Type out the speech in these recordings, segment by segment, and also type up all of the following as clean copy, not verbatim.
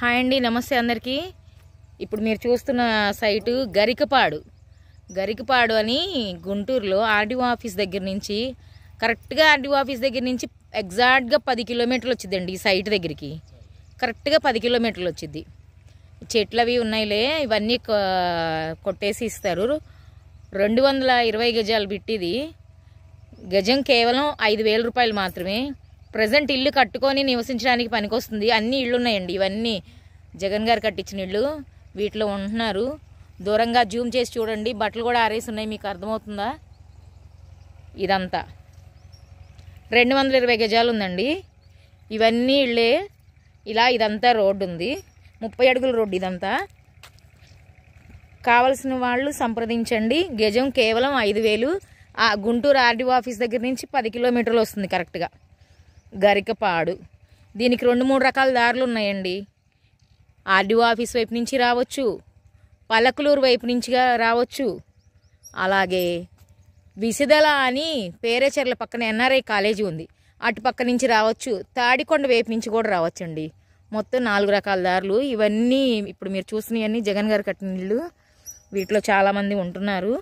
Hi అండి, నమస్తే అందరికీ. ఇప్పుడు మీరు చూస్తున్న సైటు గరికపాడు అని గుంటూరులో ఆర్డీఓ ఆఫీస్ దగ్గర నుంచి కరెక్ట్గా ఎగ్జాక్ట్గా 10 కిలోమీటర్లు వచ్చిందండి. ఈ సైట్ దగ్గరికి కరెక్ట్గా 10 కిలోమీటర్లు వచ్చింది. చెట్లు అవి ఉన్నాయిలే, ఇవన్నీ కొట్టేసి ఇస్తారు. 220 గజాలు బిట్టిది. గజం కేవలం 5,000 రూపాయలు మాత్రమే. ప్రజెంట్ ఇల్లు కట్టుకొని నివసించడానికి పనికొస్తుంది. అన్ని ఇళ్ళు ఉన్నాయండి. ఇవన్నీ జగన్ గారు కట్టించిన ఇళ్ళు. వీటిలో ఉంటున్నారు. దూరంగా జూమ్ చేసి చూడండి, బట్టలు కూడా ఆరేసి ఉన్నాయి. మీకు అర్థమవుతుందా? ఇదంతా 220 గజాలు ఉందండి. ఇవన్నీ ఇళ్ళే. ఇదంతా రోడ్డు ఉంది, 30 అడుగుల రోడ్డు ఇదంతా. కావలసిన వాళ్ళు సంప్రదించండి. గజం కేవలం 5,000. గుంటూరు ఆర్డీఓ ఆఫీస్ దగ్గర నుంచి 10 కిలోమీటర్లు వస్తుంది కరెక్ట్గా. గరికపాడు. దీనికి 2-3 రకాల దారులు ఉన్నాయండి. ఆర్డీఓ ఆఫీస్ వైపు నుంచి రావచ్చు, పలకలూరు వైపు నుంచి రావచ్చు, అలాగే విసిదల అని పేరేచెర్ల పక్కన ఎన్ఆర్ఐ కాలేజీ ఉంది, అటు పక్క నుంచి రావచ్చు, తాడికొండ వైపు నుంచి కూడా రావచ్చండి. మొత్తం 4 రకాల దారులు. ఇవన్నీ ఇప్పుడు మీరు చూసినవన్నీ జగన్ గారు కట్టిన ఇళ్ళు. వీటిలో చాలామంది ఉంటున్నారు.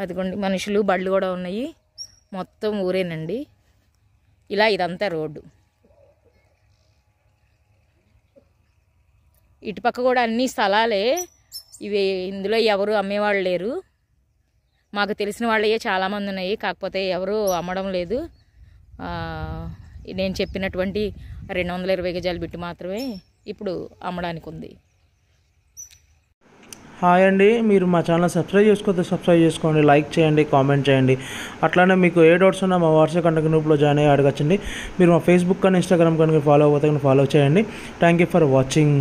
అదిగోండి, మనుషులు బళ్ళు కూడా ఉన్నాయి. మొత్తం ఊరేనండి. ఇదంతా రోడ్డు. ఇటుపక్క కూడా అన్ని స్థలాలే. ఇందులో ఎవరు అమ్మేవాళ్ళు లేరు. మాకు తెలిసిన వాళ్ళే చాలామంది ఉన్నాయి, కాకపోతే ఎవరు అమ్మడం లేదు. నేను చెప్పినటువంటి 220 గజాలు బిట్టు మాత్రమే ఇప్పుడు అమ్మడానికి ఉంది. హాయ్ అండి, మీరు మా ఛానల్ సబ్స్క్రైబ్ చేసుకోండి, లైక్ చేయండి, కామెంట్ చేయండి. అట్లానే మీకు ఏ డౌట్స్ ఉన్నా మా వాట్సాప్ కాంటాక్ట్ గ్రూప్లో జాయిన్ అయ్యి అడగచ్చండి. మీరు మా ఫేస్బుక్ కానీ ఇన్స్టాగ్రామ్ కానీ ఫాలో అవుతే ఫాలో చేయండి. Thank you for watching.